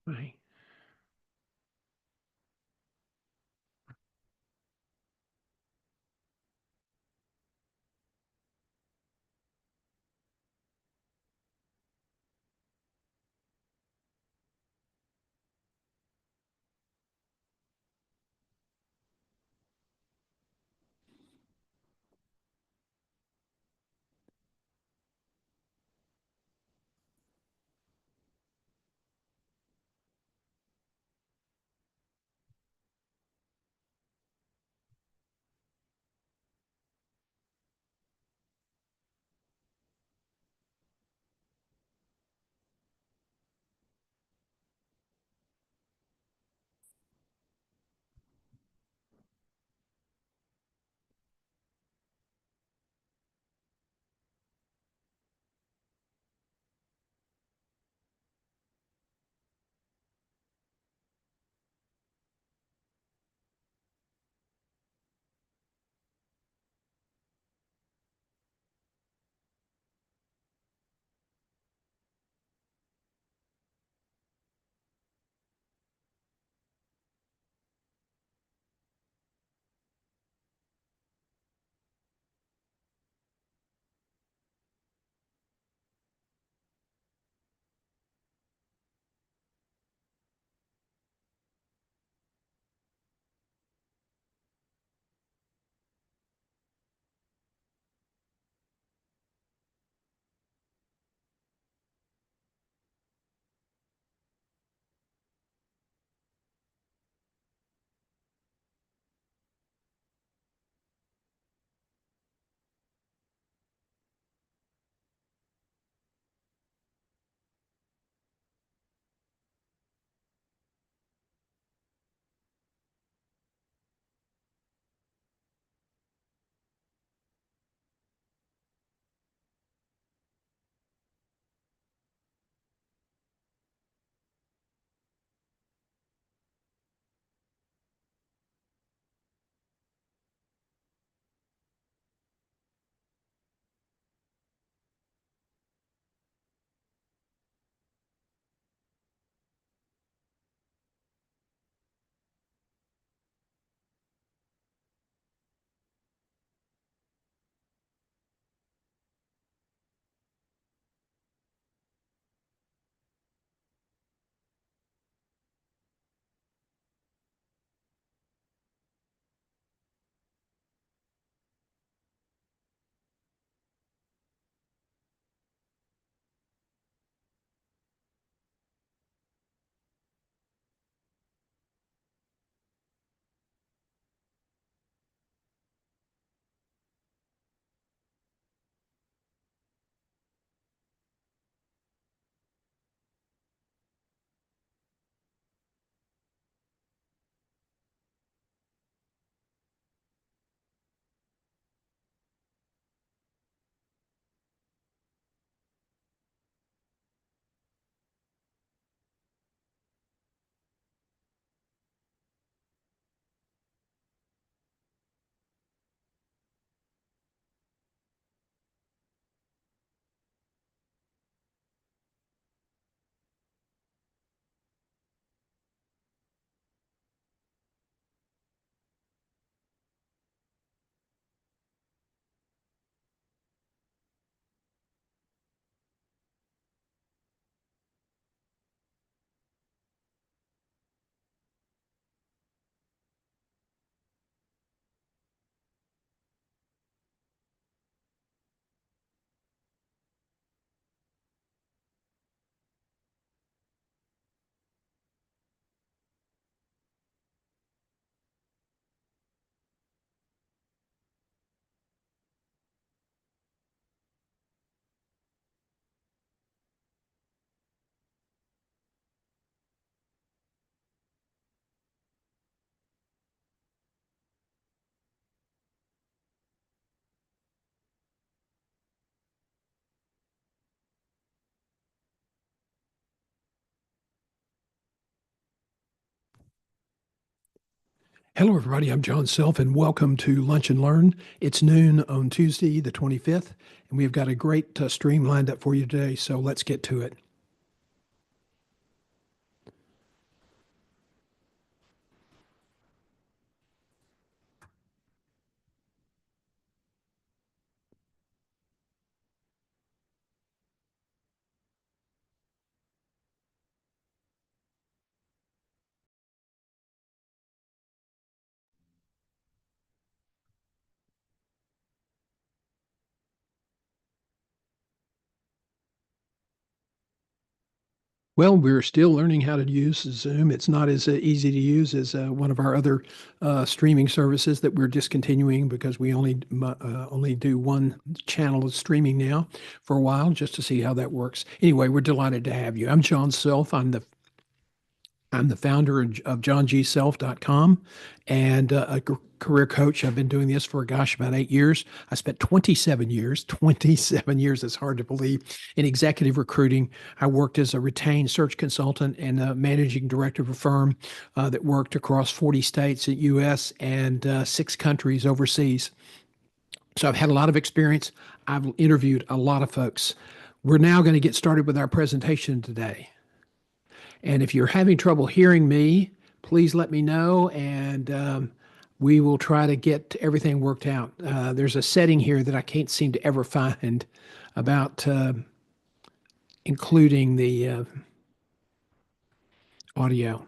Right. Hello, everybody. I'm John Self, and welcome to Lunch and Learn. It's noon on Tuesday, the 25th, and we've got a great stream lined up for you today, so let's get to it. Well, we're still learning how to use Zoom. It's not as easy to use as one of our other streaming services that we're discontinuing because we only do one channel of streaming now for a while just to see how that works. Anyway, we're delighted to have you. I'm John Self. I'm the founder of johngself.com and a career coach. I've been doing this for, gosh, about 8 years. I spent 27 years, it's hard to believe, in executive recruiting. I worked as a retained search consultant and a managing director of a firm that worked across 40 states in the US and 6 countries overseas. So I've had a lot of experience. I've interviewed a lot of folks. We're now going to get started with our presentation today. And if you're having trouble hearing me, please let me know, and we will try to get everything worked out. There's a setting here that I can't seem to ever find about including the audio.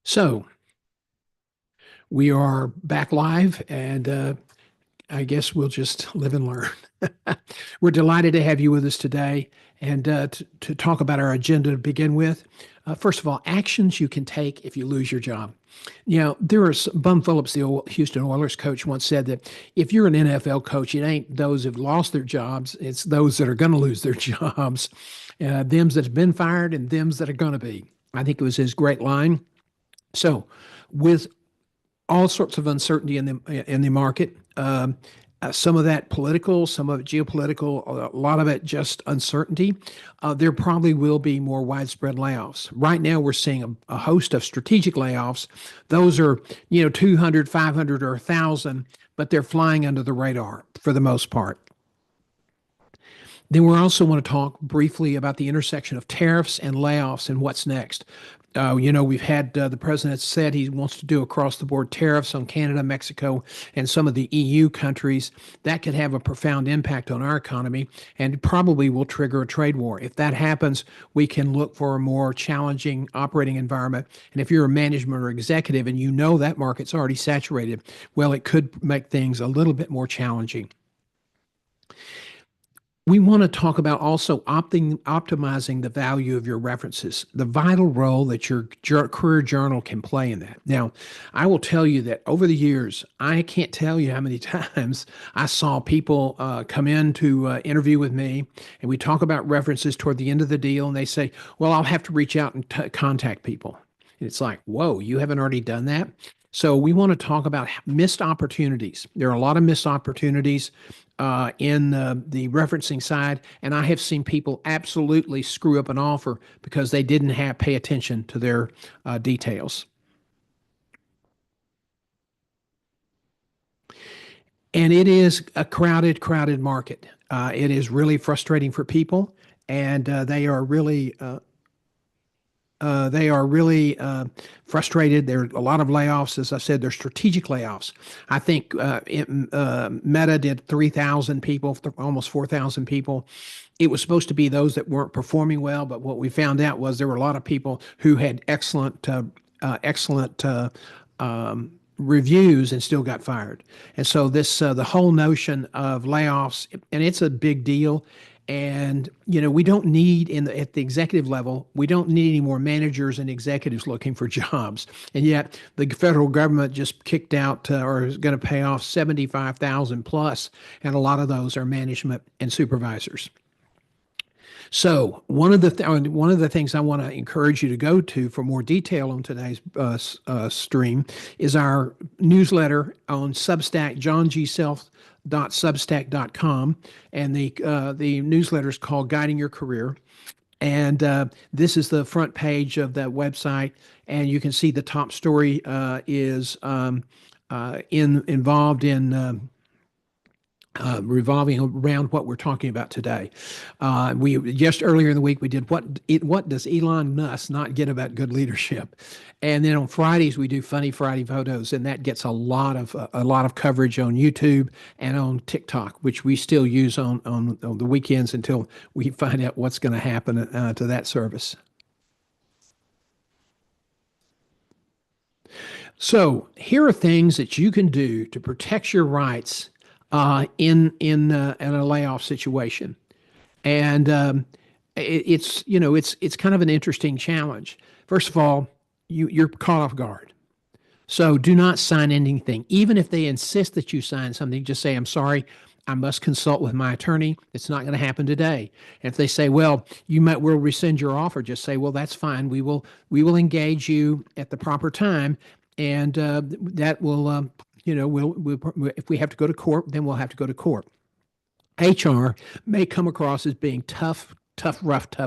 So we are back live, and I guess we'll just live and learn. We're delighted to have you with us today and to talk about our agenda to begin with. First of all, actions you can take if you lose your job. You know, Bum Phillips, the Houston Oilers coach, once said that if you're an NFL coach, it ain't those who've lost their jobs, it's those that are going to lose their jobs, thems that have been fired and thems that are going to be. I think it was his great line. So, with all sorts of uncertainty in the market. Some of that political, some of it geopolitical, a lot of it just uncertainty. There probably will be more widespread layoffs. Right now, we're seeing a host of strategic layoffs. Those are, 200, 500, or 1,000, but they're flying under the radar for the most part. Then we also want to talk briefly about the intersection of tariffs and layoffs and what's next. We've had the president said he wants to do across the board tariffs on Canada, Mexico, and some of the EU countries. That could have a profound impact on our economy and probably will trigger a trade war. If that happens, we can look for a more challenging operating environment. And if you're a management or executive and you know that market's already saturated, well, it could make things a little bit more challenging. We want to talk about also optimizing the value of your references, the vital role that your career journal can play in that. Now, I will tell you that over the years, I can't tell you how many times I saw people come in to interview with me, and we talk about references toward the end of the deal, and they say, well, I'll have to reach out and contact people. And it's like, whoa, you haven't already done that? So we want to talk about missed opportunities. There are a lot of missed opportunities in the referencing side, and I have seen people absolutely screw up an offer because they didn't pay attention to their details. And it is a crowded market. It is really frustrating for people, and they are really frustrated. There are a lot of layoffs. As I said, they're strategic layoffs. I think Meta did 3,000 people, almost 4,000 people. It was supposed to be those that weren't performing well, but what we found out was there were a lot of people who had excellent reviews and still got fired. And so the whole notion of layoffs, and it's a big deal. And we don't need at the executive level, we don't need any more managers and executives looking for jobs. And yet the federal government just kicked out or is going to pay off 75,000 plus, and a lot of those are management and supervisors. So one of the things I want to encourage you to go to for more detail on today's stream is our newsletter on Substack, johngself.substack.com, and the newsletter is called Guiding Your Career. And this is the front page of that website, and you can see the top story is involved in revolving around what we're talking about today. We just earlier in the week we did what does Elon Musk not get about good leadership, and then on Fridays we do Funny Friday Photos, and that gets a lot of coverage on YouTube and on TikTok, which we still use on the weekends until we find out what's going to happen to that service. So here are things that you can do to protect your rights in a layoff situation, and it's kind of an interesting challenge. First of all, you're caught off guard. So do not sign anything. Even if they insist that you sign something, just say, I'm sorry, I must consult with my attorney. It's not going to happen today. And if they say, well, we'll rescind your offer, just say, well, that's fine. We will engage you at the proper time. And that will, if we have to go to court, then we'll have to go to court. HR may come across as being tough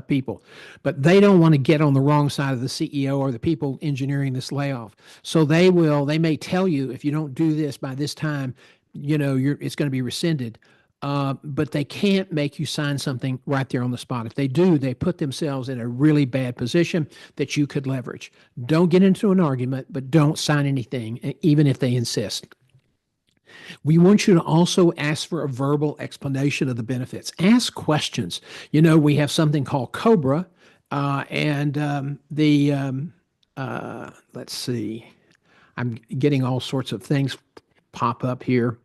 people, but they don't want to get on the wrong side of the CEO or the people engineering this layoff. So they may tell you, if you don't do this by this time, it's going to be rescinded. But they can't make you sign something right there on the spot. If they do, they put themselves in a really bad position that you could leverage. Don't get into an argument, but don't sign anything, even if they insist. We want you to also ask for a verbal explanation of the benefits. Ask questions. We have something called COBRA, and let's see, I'm getting all sorts of things pop up here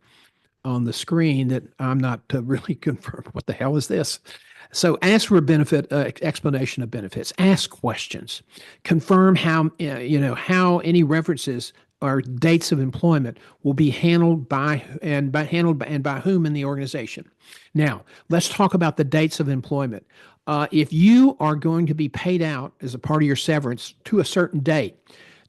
on the screen that I'm not really confirmed. What the hell is this? So ask for a benefit explanation of benefits. Ask questions. Confirm how any references or dates of employment will be handled by whom in the organization. Now, let's talk about the dates of employment. If you are going to be paid out as a part of your severance to a certain date,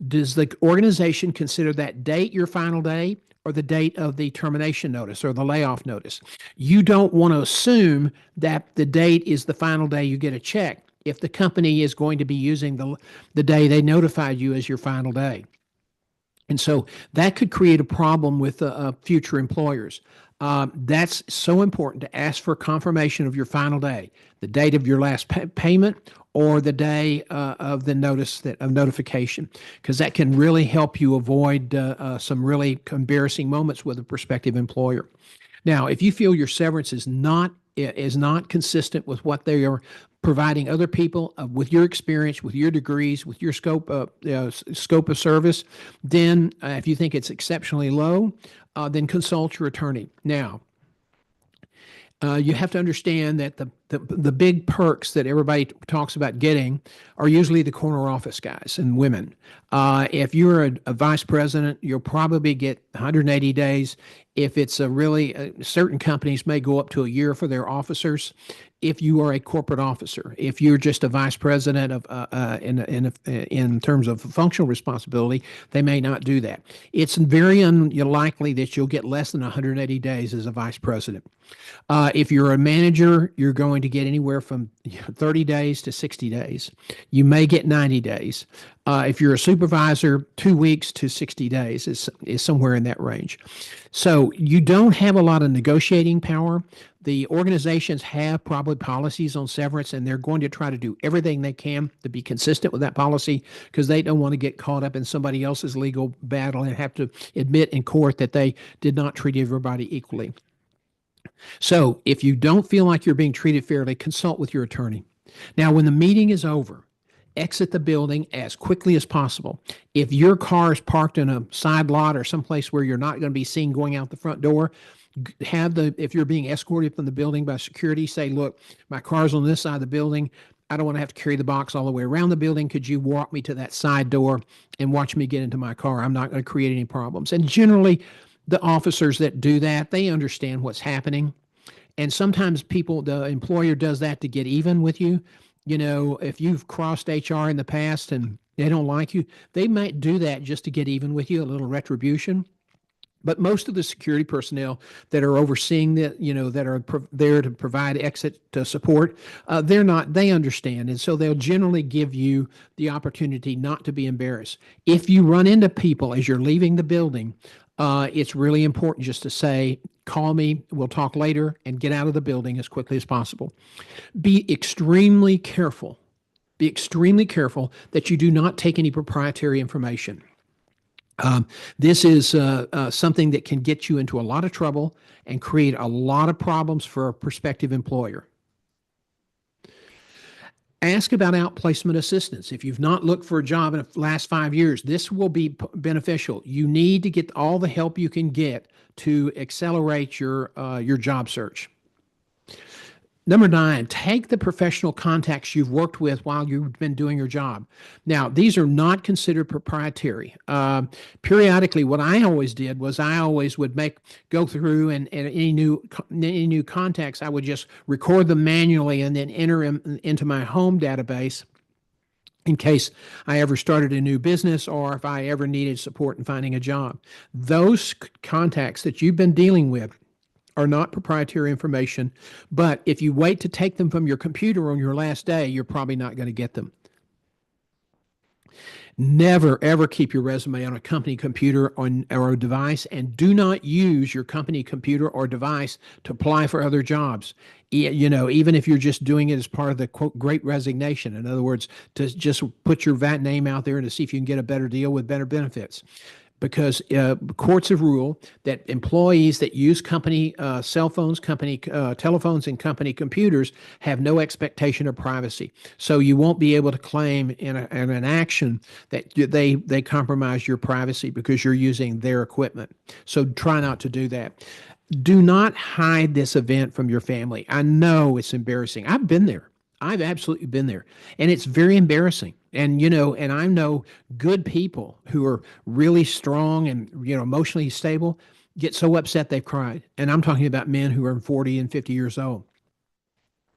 does the organization consider that date your final day or the date of the termination notice or the layoff notice? You don't want to assume that the date is the final day you get a check if the company is going to be using the day they notified you as your final day. And so that could create a problem with future employers. That's so important to ask for confirmation of your final day, the date of your last payment, or the day of the notification, because that can really help you avoid some really embarrassing moments with a prospective employer. Now, if you feel your severance is not consistent with what they are providing other people with your experience, with your degrees, with your scope of service, then if you think it's exceptionally low, then consult your attorney. Now, you have to understand that the big perks that everybody talks about getting are usually the corner office guys and women. If you're a vice president, you'll probably get 180 days. If it's certain companies may go up to a year for their officers. If you are a corporate officer, if you're just a vice president in terms of functional responsibility, they may not do that. It's very unlikely that you'll get less than 180 days as a vice president. If you're a manager, you're going to get anywhere from 30 days to 60 days. You may get 90 days. If you're a supervisor, 2 weeks to 60 days is somewhere in that range. So you don't have a lot of negotiating power. The organizations have probably policies on severance, and they're going to try to do everything they can to be consistent with that policy because they don't want to get caught up in somebody else's legal battle and have to admit in court that they did not treat everybody equally. So if you don't feel like you're being treated fairly, consult with your attorney. Now, when the meeting is over, exit the building as quickly as possible. If your car is parked in a side lot or someplace where you're not going to be seen going out the front door, if you're being escorted from the building by security, say, look, my car's on this side of the building. I don't want to have to carry the box all the way around the building. Could you walk me to that side door and watch me get into my car? I'm not going to create any problems. And generally, the officers that do that, they understand what's happening. And sometimes the employer does that to get even with you. If you've crossed HR in the past and they don't like you, they might do that just to get even with you, a little retribution. But most of the security personnel that are overseeing that are there to provide exit support, they understand. And so they'll generally give you the opportunity not to be embarrassed. If you run into people as you're leaving the building, it's really important just to say, call me, we'll talk later, and get out of the building as quickly as possible. Be extremely careful that you do not take any proprietary information. This is something that can get you into a lot of trouble and create a lot of problems for a prospective employer. Ask about outplacement assistance. If you've not looked for a job in the last 5 years, this will be beneficial. You need to get all the help you can get to accelerate your job search. Number 9, take the professional contacts you've worked with while you've been doing your job. Now, these are not considered proprietary. Periodically, what I always did was I always would go through and any new contacts, I would just record them manually and then enter them into my home database in case I ever started a new business or if I ever needed support in finding a job. Those contacts that you've been dealing with are not proprietary information, but if you wait to take them from your computer on your last day, you're probably not going to get them. Never, ever keep your resume on a company computer or a device, and do not use your company computer or device to apply for other jobs. Even if you're just doing it as part of the quote great resignation. In other words, to just put your VAT name out there and to see if you can get a better deal with better benefits. Because courts have ruled that employees that use company cell phones, company telephones, and company computers have no expectation of privacy. So you won't be able to claim in an action that they compromise your privacy because you're using their equipment. So try not to do that. Do not hide this event from your family. I know it's embarrassing. I've been there. I've absolutely been there. And it's very embarrassing. And, and I know good people who are really strong and, emotionally stable get so upset they've cried. And I'm talking about men who are 40 and 50 years old.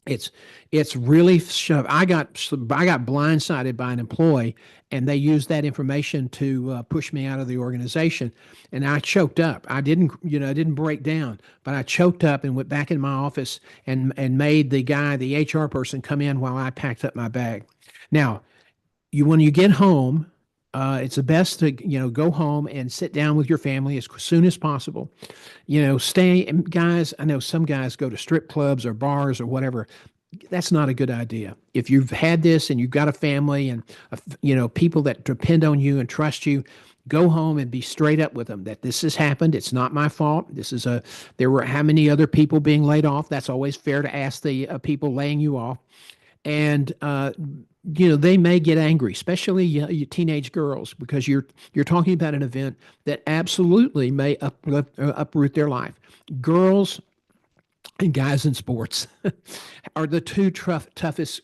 It's really shoved. I got blindsided by an employee, and they used that information to push me out of the organization, and I choked up. I didn't break down, but I choked up and went back in my office and made the HR person, come in while I packed up my bag. Now, when you get home, it's the best to go home and sit down with your family as soon as possible. And guys, I know some guys go to strip clubs or bars or whatever. That's not a good idea. If you've had this and you've got a family and people that depend on you and trust you, go home and be straight up with them that this has happened. It's not my fault. There were how many other people being laid off? That's always fair to ask the people laying you off. And they may get angry, especially you teenage girls, because you're talking about an event that absolutely may uproot their life. Girls and guys in sports are the two toughest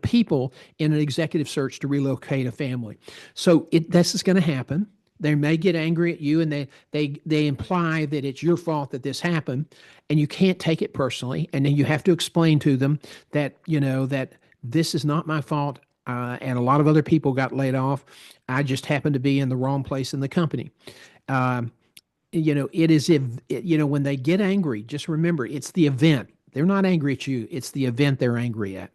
people in an executive search to relocate a family. So this is going to happen. They may get angry at you, and they imply that it's your fault that this happened, and you can't take it personally. And then you have to explain to them that that this is not my fault, and a lot of other people got laid off. I just happened to be in the wrong place in the company. It is when they get angry, just remember it's the event. They're not angry at you. It's the event they're angry at.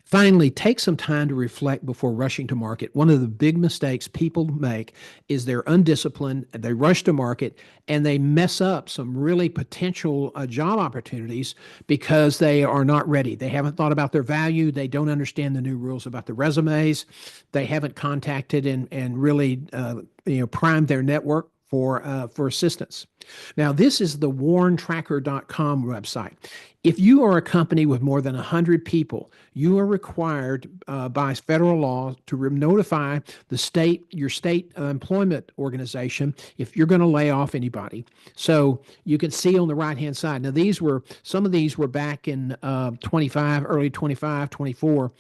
Finally, take some time to reflect before rushing to market. One of the big mistakes people make is they're undisciplined, they rush to market, and they mess up some really potential job opportunities because they are not ready. They haven't thought about their value. They don't understand the new rules about the resumes. They haven't contacted and really primed their network for assistance. Now, this is the warntracker.com website. If you are a company with more than 100 people, you are required by federal law to notify your state employment organization if you're going to lay off anybody. So you can see on the right-hand side. Now, some of these were back in early 25, 24.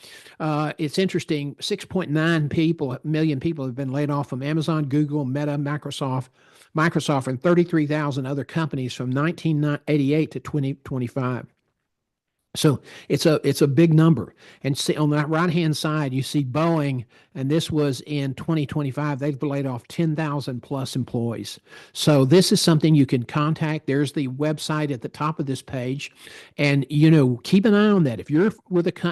It's interesting, 6.9 million people have been laid off from Amazon, Google, Meta, Microsoft, and 33,000 other companies from 1988 to 2025. So it's a big number. And see, on that right-hand side, you see Boeing, and this was in 2025. They've laid off 10,000 plus employees. So this is something you can contact. There's the website at the top of this page, and keep an eye on that. If you're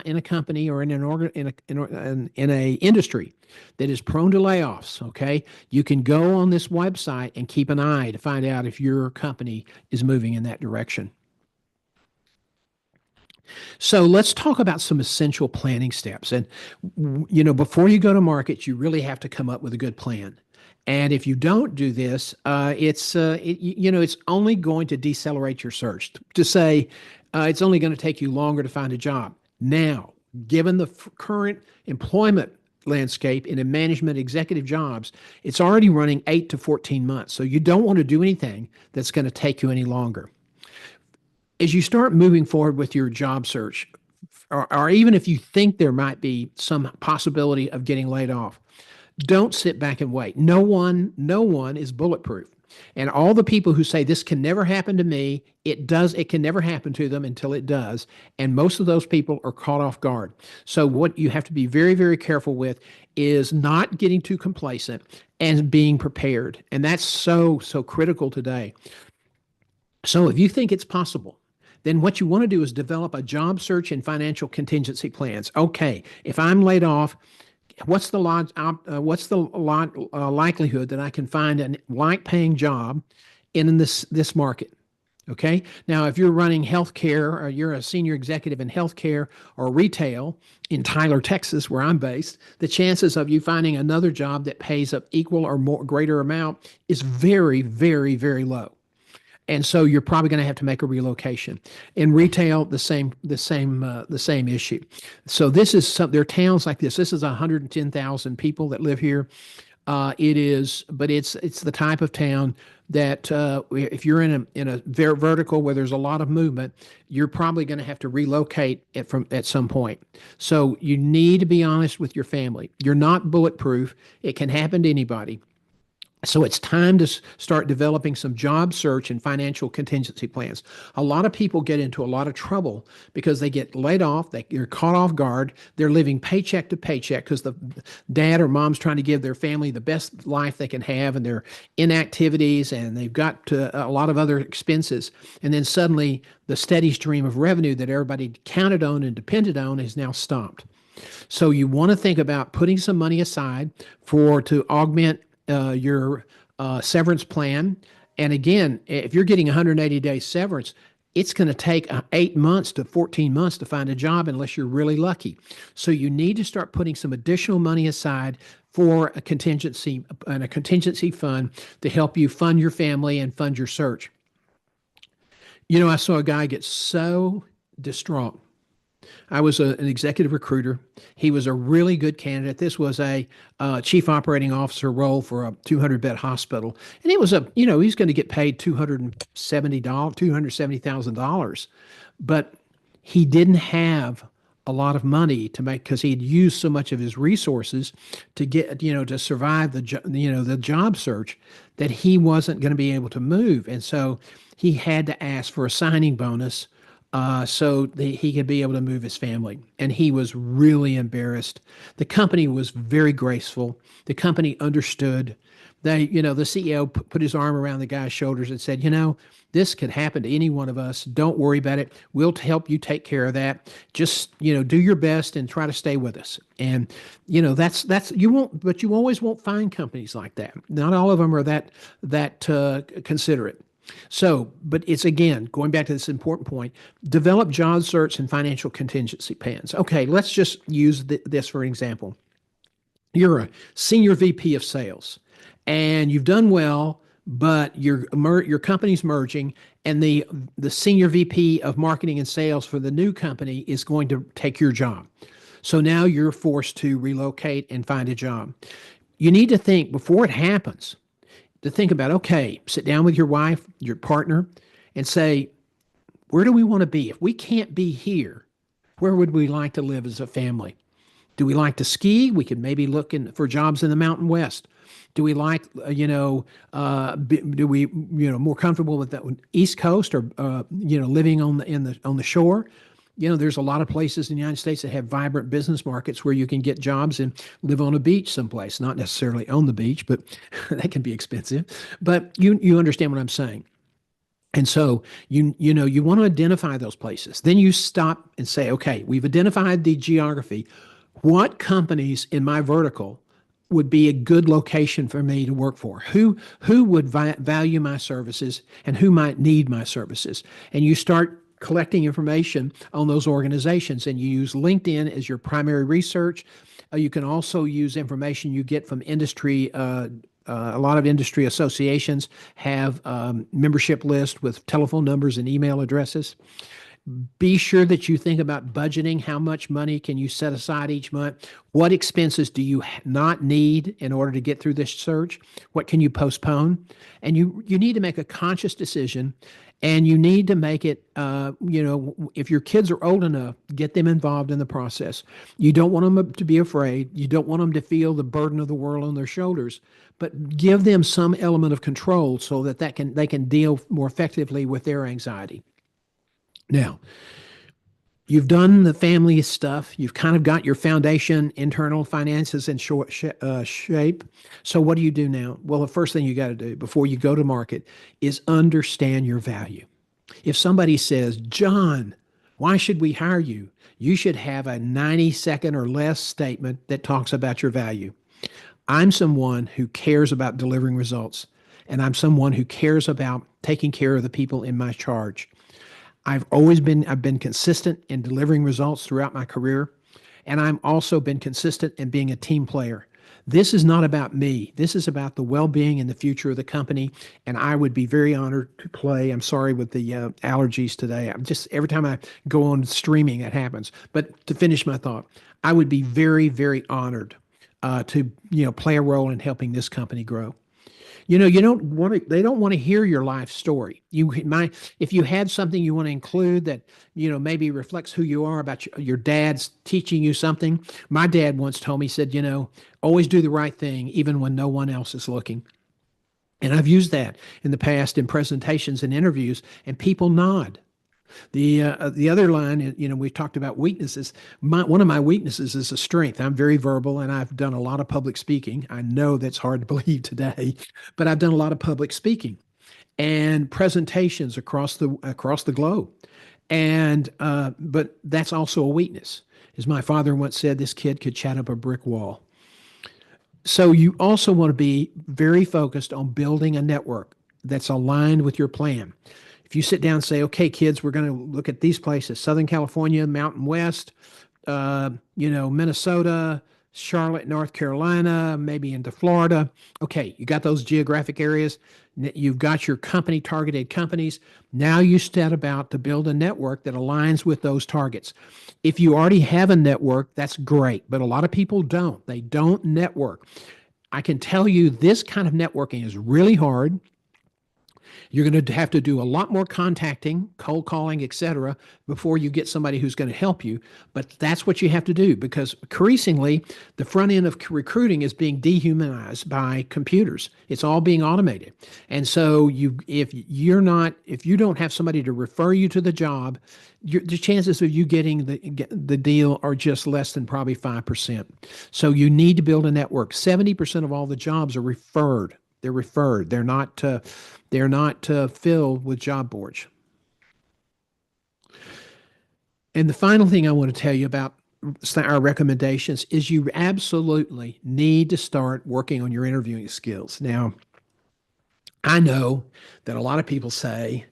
in a company or in a industry that is prone to layoffs, okay, you can go on this website and keep an eye to find out if your company is moving in that direction. So let's talk about some essential planning steps. And, before you go to market, you really have to come up with a good plan. And if you don't do this, it's only going to decelerate your search. To say it's only going to take you longer to find a job. Now, given the current employment landscape in a management executive jobs, it's already running 8 to 14 months. So you don't want to do anything that's going to take you any longer. As you start moving forward with your job search, or even if you think there might be some possibility of getting laid off, don't sit back and wait. No one is bulletproof. And all the people who say this can never happen to me, it does, it can never happen to them until it does. And most of those people are caught off guard. So what you have to be very, very careful with is not getting too complacent and being prepared. And that's so, so critical today. So if you think it's possible, then what you want to do is develop a job search and financial contingency plans. Okay, if I'm laid off, what's the likelihood that I can find a like-paying job in this market? Okay. Now, if you're running healthcare or you're a senior executive in healthcare or retail in Tyler, Texas, where I'm based, the chances of you finding another job that pays an equal or more greater amount is very, very, very low. And so you're probably going to have to make a relocation. In retail, the same issue. So there are towns like this. This is 110,000 people that live here. It's the type of town that if you're in a very vertical where there's a lot of movement, you're probably going to have to relocate at some point. So you need to be honest with your family. You're not bulletproof. It can happen to anybody. So it's time to start developing some job search and financial contingency plans. A lot of people get into a lot of trouble because they get laid off, they're caught off guard, they're living paycheck to paycheck because the dad or mom's trying to give their family the best life they can have, and they're in activities and they've got a lot of other expenses. And then suddenly the steady stream of revenue that everybody counted on and depended on is now stopped. So you want to think about putting some money aside to augment your severance plan. And again, if you're getting 180-day severance, it's going to take 8 months to 14 months to find a job unless you're really lucky. So you need to start putting some additional money aside for a contingency fund to help you fund your family and fund your search. I saw a guy get so distraught. I was an executive recruiter. He was a really good candidate. This was a chief operating officer role for a 200-bed hospital. And it was he's going to get paid $270,000. But he didn't have a lot of money to make because he had used so much of his resources to get, to survive the job search that he wasn't going to be able to move. And so he had to ask for a signing bonus so that he could be able to move his family. And he was really embarrassed. The company was very graceful. The company understood. The CEO put his arm around the guy's shoulders and said, this could happen to any one of us. Don't worry about it. We'll help you take care of that. Just, do your best and try to stay with us. And, but you always won't find companies like that. Not all of them are that considerate. So, but it's again, going back to this important point, develop job search and financial contingency plans. Okay, let's just use this for an example. You're a senior VP of sales and you've done well, but your company's merging and the senior VP of marketing and sales for the new company is going to take your job. So now you're forced to relocate and find a job. You need to think before it happens, to think about, okay, sit down with your wife, your partner, and say, where do we want to be? If we can't be here, where would we like to live as a family? Do we like to ski? We could maybe look for jobs in the Mountain West. Do we like, do we, more comfortable with the East Coast or, living on the shore? There's a lot of places in the United States that have vibrant business markets where you can get jobs and live on a beach someplace, not necessarily on the beach, but that can be expensive. But you understand what I'm saying. And so you want to identify those places. Then you stop and say, okay, we've identified the geography. What companies in my vertical would be a good location for me to work for? Who would value my services and who might need my services? And you start collecting information on those organizations, and you use LinkedIn as your primary research. You can also use information you get from industry. A lot of industry associations have membership lists with telephone numbers and email addresses. Be sure that you think about budgeting. How much money can you set aside each month? What expenses do you not need in order to get through this search? What can you postpone? And you need to make a conscious decision, and you need to make it, if your kids are old enough, get them involved in the process. You don't want them to be afraid. You don't want them to feel the burden of the world on their shoulders, but give them some element of control so that they can deal more effectively with their anxiety. Now, you've done the family stuff. You've kind of got your foundation, internal finances in shape. So what do you do now? Well, the first thing you got to do before you go to market is understand your value. If somebody says, John, why should we hire you? You should have a 90-second or less statement that talks about your value. I'm someone who cares about delivering results, and I'm someone who cares about taking care of the people in my charge. I've been consistent in delivering results throughout my career, and I'm also been consistent in being a team player. This is not about me. This is about the well-being and the future of the company, and I would be very honored to play. I'm sorry with the allergies today. Every time I go on streaming, it happens. But to finish my thought, I would be very, very honored to play a role in helping this company grow. They don't want to hear your life story. If you had something you want to include that, maybe reflects who you are, about your dad's teaching you something. My dad once told me, he said, always do the right thing, even when no one else is looking. And I've used that in the past in presentations and interviews, and people nod. The other line, we've talked about weaknesses. One of my weaknesses is a strength. I'm very verbal, and I've done a lot of public speaking. I know that's hard to believe today, but I've done a lot of public speaking and presentations across the globe. But that's also a weakness. As my father once said, this kid could chat up a brick wall. So you also want to be very focused on building a network that's aligned with your plan. If you sit down and say, okay, kids, we're going to look at these places: Southern California, Mountain West, Minnesota, Charlotte, North Carolina, maybe into Florida. Okay, you got those geographic areas. You've got your targeted companies. Now you set about to build a network that aligns with those targets. If you already have a network, that's great, but a lot of people don't. They don't network. I can tell you this kind of networking is really hard. You're going to have to do a lot more contacting, cold calling, etc., before you get somebody who's going to help you. But that's what you have to do, because increasingly the front end of recruiting is being dehumanized by computers. It's all being automated. And so if you don't have somebody to refer you to the job, the chances of you getting the deal are just less than probably 5%. So you need to build a network. 70% of all the jobs are referred. They're referred. They're not filled with job boards. And the final thing I want to tell you about our recommendations is you absolutely need to start working on your interviewing skills. Now, I know that a lot of people say,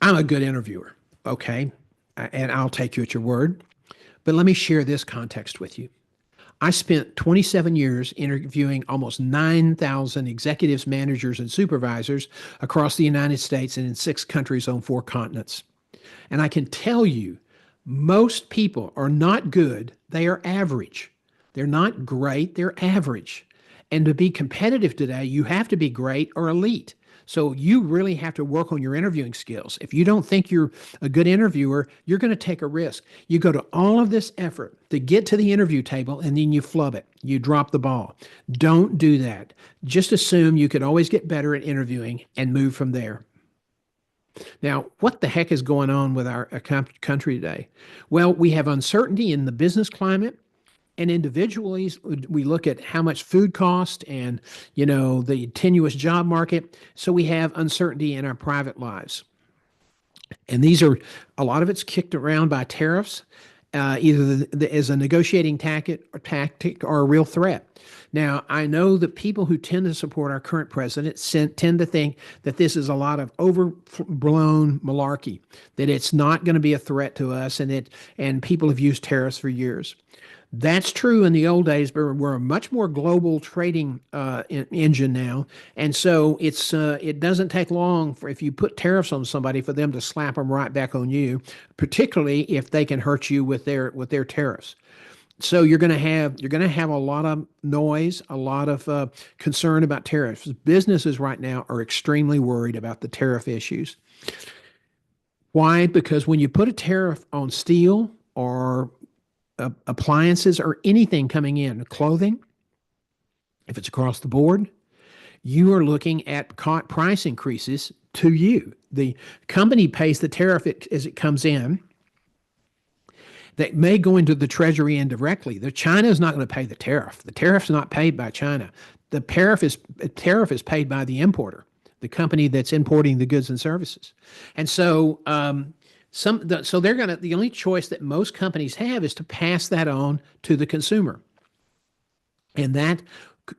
I'm a good interviewer. Okay, and I'll take you at your word. But let me share this context with you. I spent 27 years interviewing almost 9,000 executives, managers, and supervisors across the United States and in 6 countries on 4 continents. And I can tell you, most people are not good. They are average. They're not great. They're average. And to be competitive today, you have to be great or elite. So you really have to work on your interviewing skills. If you don't think you're a good interviewer, you're going to take a risk. You go to all of this effort to get to the interview table, and then you flub it. You drop the ball. Don't do that. Just assume you can always get better at interviewing and move from there. Now, what the heck is going on with our country today? Well, we have uncertainty in the business climate. And individually, we look at how much food cost and, the tenuous job market. So we have uncertainty in our private lives. And a lot of it's kicked around by tariffs, either as a negotiating tactic or a real threat. Now, I know that people who tend to support our current president tend to think that this is a lot of overblown malarkey, that it's not going to be a threat to us, and people have used tariffs for years. That's true in the old days, but we're a much more global trading engine now, and so it doesn't take long for if you put tariffs on somebody for them to slap them right back on you, particularly if they can hurt you with their tariffs. So you're going to have a lot of noise, a lot of concern about tariffs. Businesses right now are extremely worried about the tariff issues. Why? Because when you put a tariff on steel or appliances or anything coming in, clothing, if it's across the board, you are looking at price increases to you. The company pays the tariff as it comes in. That may go into the treasury indirectly. China is not going to pay the tariff. The tariff's not paid by China. The tariff is paid by the importer, the company that's importing the goods and services. And so so the only choice that most companies have is to pass that on to the consumer. And that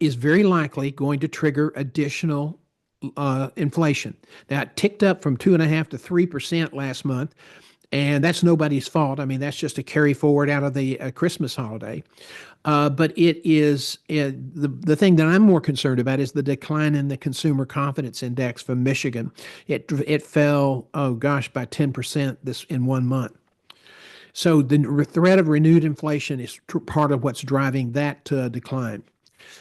is very likely going to trigger additional inflation. Now, it ticked up from 2.5 to 3% last month, and that's nobody's fault. I mean, that's just a carry forward out of the Christmas holiday. But it is the thing that I'm more concerned about is the decline in the consumer confidence index from Michigan. It fell, oh gosh, by 10% this in 1 month. So the threat of renewed inflation is part of what's driving that decline.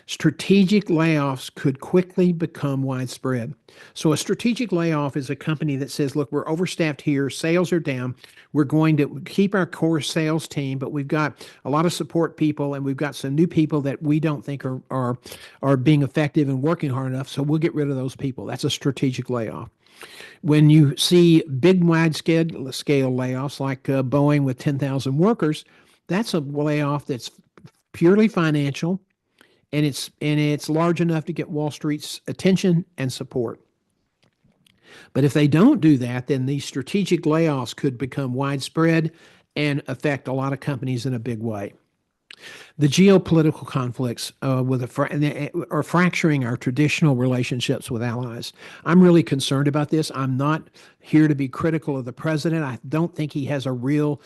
Strategic layoffs could quickly become widespread. So, a strategic layoff is a company that says, look, we're overstaffed here, sales are down. We're going to keep our core sales team, but we've got a lot of support people and we've got some new people that we don't think are being effective and working hard enough. So, we'll get rid of those people. That's a strategic layoff. When you see big wide scale layoffs like Boeing with 10,000 workers, that's a layoff that's purely financial, and it's large enough to get Wall Street's attention and support. But if they don't do that, then these strategic layoffs could become widespread and affect a lot of companies in a big way. The geopolitical conflicts are fracturing our traditional relationships with allies. I'm really concerned about this. I'm not here to be critical of the president. I don't think he has a real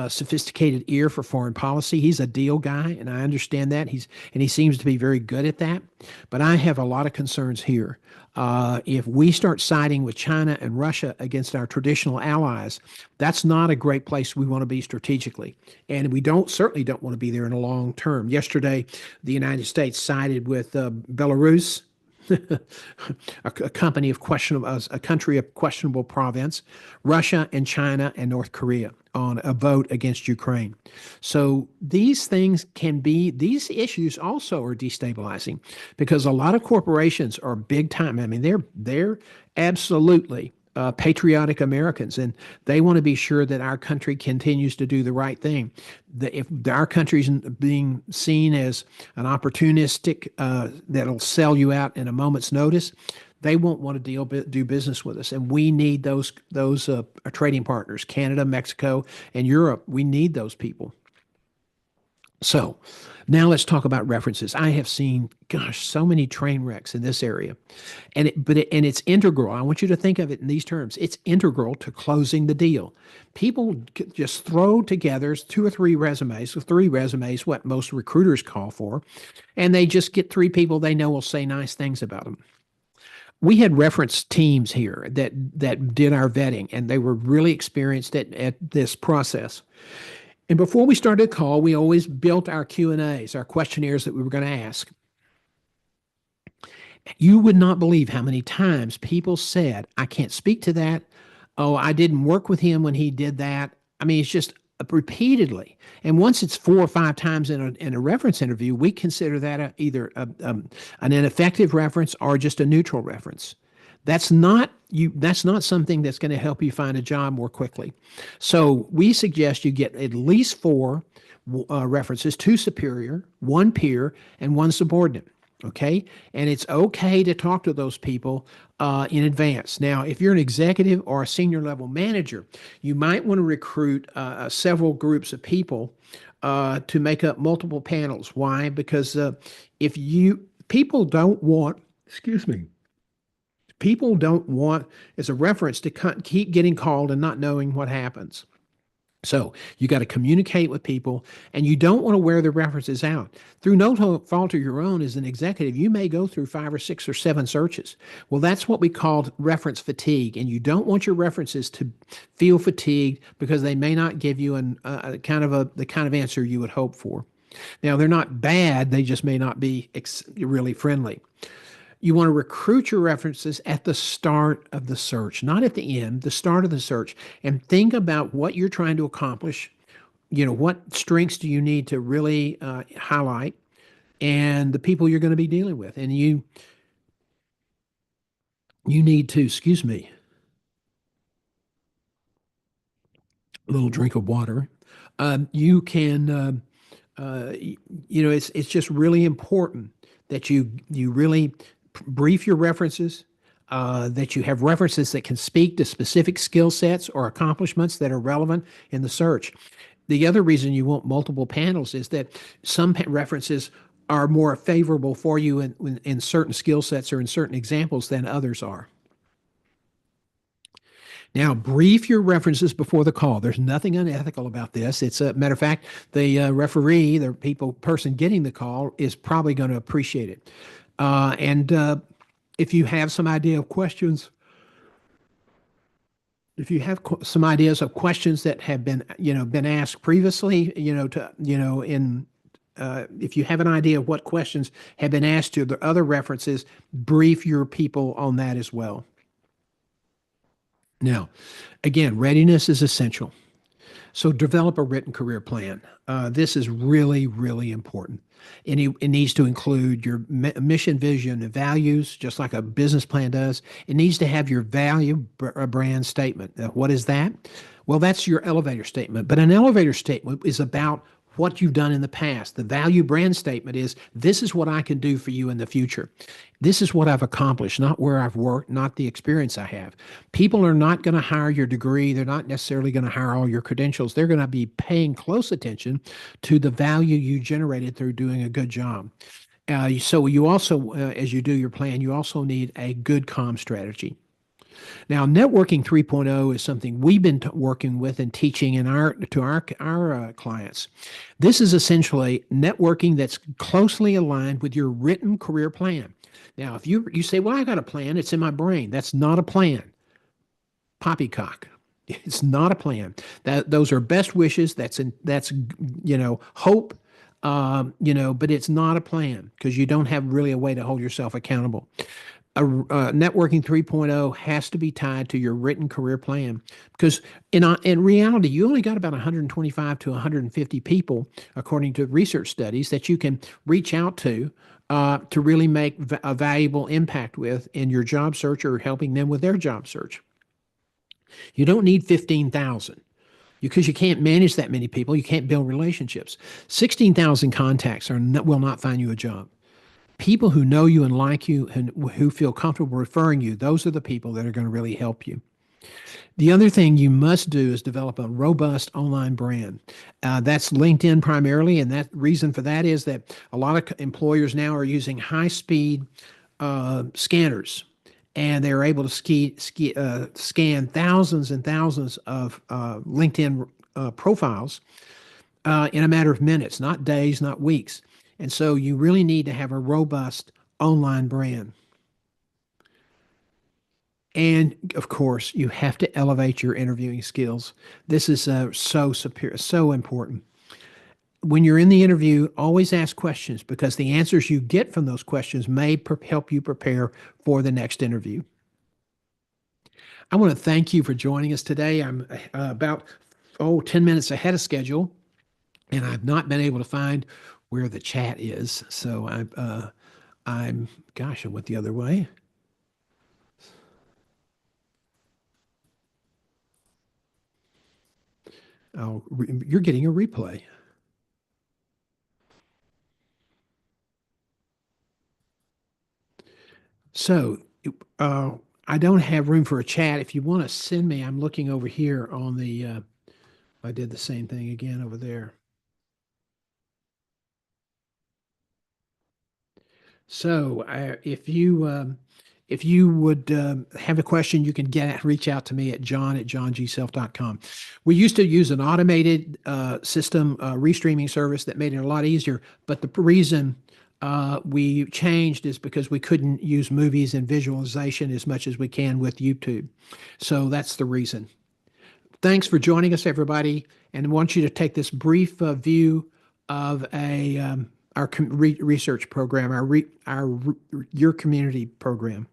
sophisticated ear for foreign policy. He's a deal guy, and I understand that. He seems to be very good at that. But I have a lot of concerns here. If we start siding with China and Russia against our traditional allies, that's not a great place we want to be strategically, and we certainly don't want to be there in a long term. Yesterday, the United States sided with Belarus. a country of questionable province, Russia and China and North Korea on a vote against Ukraine. So these issues also are destabilizing because a lot of corporations are big time. I mean, they're absolutely patriotic Americans, and they want to be sure that our country continues to do the right thing. If our country's being seen as an opportunistic that'll sell you out in a moment's notice, they won't want to do business with us. And we need those trading partners, Canada, Mexico, and Europe. We need those people. So now let's talk about references. I have seen, gosh, so many train wrecks in this area. And it's integral. I want you to think of it in these terms. It's integral to closing the deal. People just throw together 2 or 3 resumes, what most recruiters call for, and they just get 3 people they know will say nice things about them. We had reference teams here that did our vetting, and they were really experienced at this process. And before we started a call, we always built our Q&As, our questionnaires that we were going to ask. You would not believe how many times people said, I can't speak to that. Oh, I didn't work with him when he did that. I mean, it's just repeatedly. And once it's 4 or 5 times in a reference interview, we consider that either an ineffective reference or just a neutral reference. That's not something that's going to help you find a job more quickly. So we suggest you get at least 4 references, 2 superior, 1 peer, and 1 subordinate. Okay. And it's okay to talk to those people in advance. Now, if you're an executive or a senior level manager, you might want to recruit several groups of people to make up multiple panels. Why? Because people don't want, people don't want as a reference to keep getting called and not knowing what happens. So you got to communicate with people, and you don't want to wear the references out. Through no fault of your own, as an executive, you may go through 5 or 6 or 7 searches. Well, that's what we call reference fatigue, and you don't want your references to feel fatigued because they may not give you the kind of answer you would hope for. Now, they're not bad; they just may not be really friendly. You want to recruit your references at the start of the search, not at the end, the start of the search, and think about what you're trying to accomplish. What strengths do you need to really highlight, and the people you're going to be dealing with. And you need to, excuse me, a little drink of water. You can, it's just really important that you really brief your references, that you have references that can speak to specific skill sets or accomplishments that are relevant in the search. The other reason you want multiple panels is that some references are more favorable for you in certain skill sets or in certain examples than others are. Now, brief your references before the call. There's nothing unethical about this. It's a matter of fact, the referee, the person getting the call, is probably going to appreciate it. And if you have some idea of questions, if you have some ideas of questions that have been asked previously, if you have an idea of what questions have been asked to the other references, brief your people on that as well. Now, again, readiness is essential. So develop a written career plan. This is really, really important. And it needs to include your mission, vision, and values, just like a business plan does. It needs to have your value brand statement. What is that? Well, that's your elevator statement. But an elevator statement is about what you've done in the past. The value brand statement is, this is what I can do for you in the future. This is what I've accomplished, not where I've worked, not the experience I have. People are not going to hire your degree. They're not necessarily going to hire all your credentials. They're going to be paying close attention to the value you generated through doing a good job. So you also, as you do your plan, you also need a good comm strategy. Now, networking 3.0 is something we've been working with and teaching to our clients. This is essentially networking that's closely aligned with your written career plan. Now, if you say, "Well, I got a plan; it's in my brain," that's not a plan. Poppycock. It's not a plan. Those are best wishes. That's hope. But it's not a plan because you don't have really a way to hold yourself accountable. Networking 3.0 has to be tied to your written career plan because in reality, you only got about 125 to 150 people, according to research studies, that you can reach out to really make a valuable impact with in your job search or helping them with their job search. You don't need 15,000 because you can't manage that many people. You can't build relationships. 16,000 contacts will not find you a job. People who know you and like you and who feel comfortable referring you, those are the people that are going to really help you. The other thing you must do is develop a robust online brand. That's LinkedIn primarily, and that reason for that is that a lot of employers now are using high-speed scanners, and they're able to scan thousands and thousands of LinkedIn profiles in a matter of minutes, not days, not weeks. And so you really need to have a robust online brand. And of course, you have to elevate your interviewing skills. This is so superior, so important. When you're in the interview, always ask questions because the answers you get from those questions may help you prepare for the next interview. I want to thank you for joining us today. I'm about 10 minutes ahead of schedule, and I've not been able to find where the chat is. So gosh, I went the other way. Oh, you're getting a replay. So I don't have room for a chat. If you want to send me, I'm looking over here on the, I did the same thing again over there. So if you would have a question, you can reach out to me at john@johngself.com. We used to use an automated system, restreaming service that made it a lot easier. But the reason we changed is because we couldn't use movies and visualization as much as we can with YouTube. So that's the reason. Thanks for joining us, everybody, and I want you to take this brief view of our research program, our Your Community program.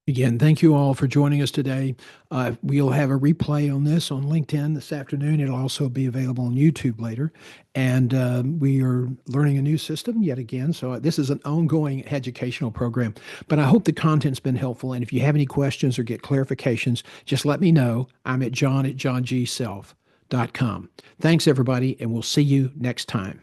Again, thank you all for joining us today. We'll have a replay on this on LinkedIn this afternoon. It'll also be available on YouTube later. And we are learning a new system yet again. So this is an ongoing educational program. But I hope the content's been helpful. And if you have any questions or get clarifications, just let me know. I'm at john@johngself.com. Thanks, everybody, and we'll see you next time.